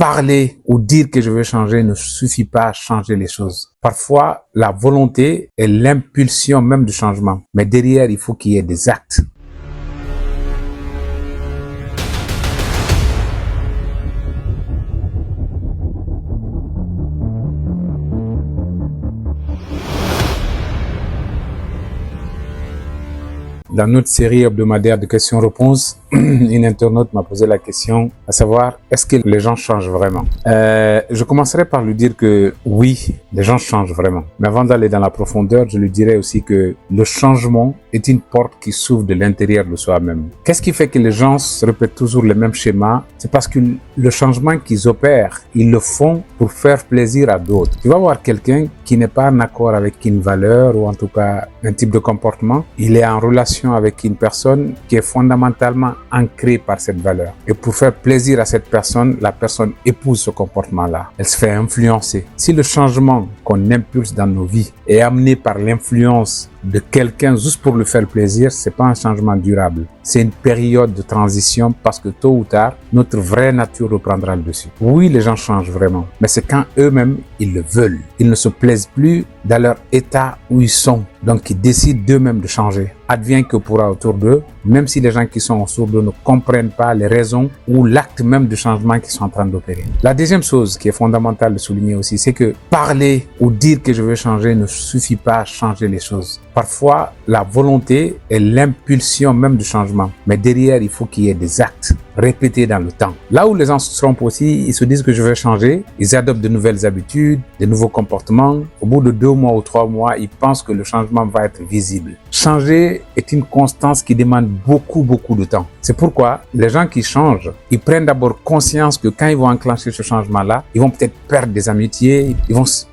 parler ou dire que je veux changer ne suffit pas à changer les choses. Parfois, la volonté est l'impulsion même du changement. Mais derrière, il faut qu'il y ait des actes. Dans notre série hebdomadaire de questions-réponses, une internaute m'a posé la question, à savoir, est-ce que les gens changent vraiment? Je commencerai par lui dire que oui, les gens changent vraiment. Mais avant d'aller dans la profondeur, je lui dirais aussi que le changement est une porte qui s'ouvre de l'intérieur de soi-même. Qu'est-ce qui fait que les gens se répètent toujours le même schéma? C'est parce que le changement qu'ils opèrent, ils le font pour faire plaisir à d'autres. Tu vas voir quelqu'un qui n'est pas en accord avec une valeur ou en tout cas un type de comportement. Il est en relation avec une personne qui est fondamentalement ancrée par cette valeur. Et pour faire plaisir à cette personne, la personne épouse ce comportement-là. Elle se fait influencer. Si le changement qu'on impulse dans nos vies est amené par l'influence de quelqu'un juste pour lui faire plaisir, c'est pas un changement durable. C'est une période de transition parce que tôt ou tard, notre vraie nature reprendra le dessus. Oui, les gens changent vraiment, mais c'est quand eux-mêmes, ils le veulent. Ils ne se plaisent plus dans leur état où ils sont. Donc, ils décident d'eux-mêmes de changer. Advient que pourra autour d'eux, même si les gens qui sont autour d'eux ne comprennent pas les raisons ou l'acte même de changement qu'ils sont en train d'opérer. La deuxième chose qui est fondamentale de souligner aussi, c'est que parler ou dire que je veux changer ne suffit pas à changer les choses. Parfois, la volonté est l'impulsion même du changement. Mais derrière, il faut qu'il y ait des actes répétés dans le temps. Là où les gens se trompent aussi, ils se disent que je veux changer. Ils adoptent de nouvelles habitudes, de nouveaux comportements. Au bout de 2 mois ou 3 mois, ils pensent que le changement va être visible. Changer est une constance qui demande beaucoup de temps. C'est pourquoi les gens qui changent, ils prennent d'abord conscience que quand ils vont enclencher ce changement-là, ils vont peut-être perdre des amitiés,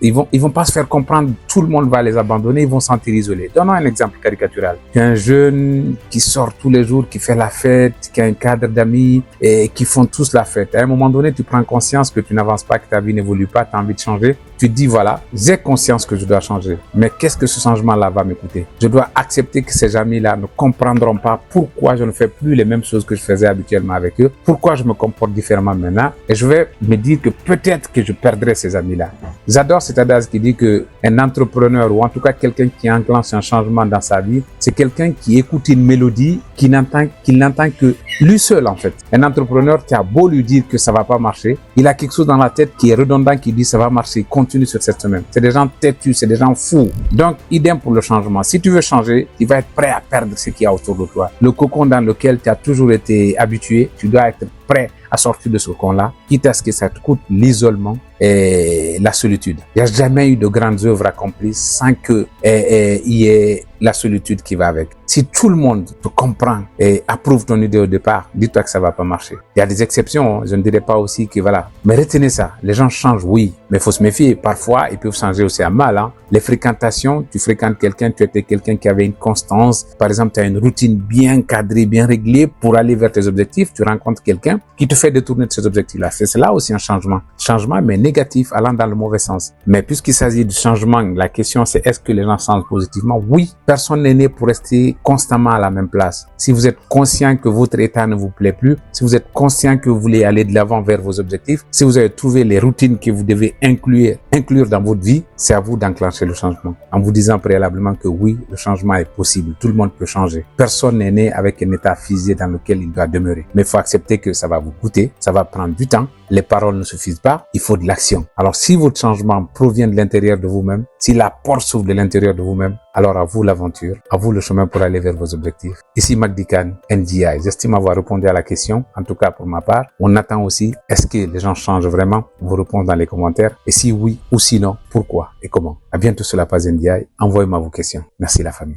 ils vont pas se faire comprendre, tout le monde va les abandonner, ils vont se sentir isolés. Donnons un exemple caricatural. Tu as un jeune qui sort tous les jours, qui fait la fête, qui a un cadre d'amis et qui font tous la fête. À un moment donné, tu prends conscience que tu n'avances pas, que ta vie n'évolue pas, tu as envie de changer. Tu te dis, voilà, j'ai conscience que je dois changer. Mais qu'est-ce que ce changement-là va me coûter? Je dois accepter que ces amis-là ne comprendront pas pourquoi je ne fais plus les mêmes choses que je faisais habituellement avec eux, pourquoi je me comporte différemment maintenant. Et je vais me dire que peut-être que je perdrai ces amis-là. J'adore cet adage qui dit que un entrepreneur ou en tout cas quelqu'un qui enclenche un changement dans sa vie, c'est quelqu'un qui écoute une mélodie qu'il n'entend que lui seul en fait. Un entrepreneur qui a beau lui dire que ça va pas marcher, il a quelque chose dans la tête qui est redondant, qui dit ça va marcher, continue sur cette semaine. C'est des gens têtus, c'est des gens fous. Donc, idem pour le changement. Si tu veux changer, tu vas être prêt à perdre ce qu'il y a autour de toi. Le cocon dans lequel tu as toujours été habitué, tu dois être prêt à sortir de ce cocon-là, quitte à ce que ça te coûte l'isolement et la solitude. Il n'y a jamais eu de grandes œuvres accomplies sans que y ait la solitude qui va avec. Si tout le monde te comprend et approuve ton idée au départ, dis-toi que ça va pas marcher. Il y a des exceptions, je ne dirais pas aussi que voilà. Mais retenez ça, les gens changent, oui, mais il faut se méfier. Parfois, ils peuvent changer aussi à mal. Les fréquentations, tu fréquentes quelqu'un, tu étais quelqu'un qui avait une constance. Par exemple, tu as une routine bien cadrée, bien réglée pour aller vers tes objectifs. Tu rencontres quelqu'un qui te fait détourner de ces objectifs-là. C'est là aussi un changement. Changement, mais négatif, allant dans le mauvais sens. Mais puisqu'il s'agit du changement, la question c'est est-ce que les gens changent positivement? Oui, personne n'est né pour rester constamment à la même place. Si vous êtes conscient que votre état ne vous plaît plus, si vous êtes conscient que vous voulez aller de l'avant vers vos objectifs, si vous avez trouvé les routines que vous devez inclure dans votre vie, c'est à vous d'enclencher le changement. En vous disant préalablement que oui, le changement est possible. Tout le monde peut changer. Personne n'est né avec un état figé dans lequel il doit demeurer. Mais il faut accepter que ça va vous coûter, ça va prendre du temps. Les paroles ne suffisent pas, il faut de l'action. Alors si votre changement provient de l'intérieur de vous-même, si la porte s'ouvre de l'intérieur de vous-même, alors à vous l'aventure, à vous le chemin pour aller vers vos objectifs. Ici Magdi Khan, NGI. J'estime avoir répondu à la question, en tout cas pour ma part. On attend aussi, est-ce que les gens changent vraiment? Vous répondez dans les commentaires. Et si oui ou sinon, pourquoi et comment? À bientôt sur la page NGI. Envoyez-moi vos questions. Merci la famille.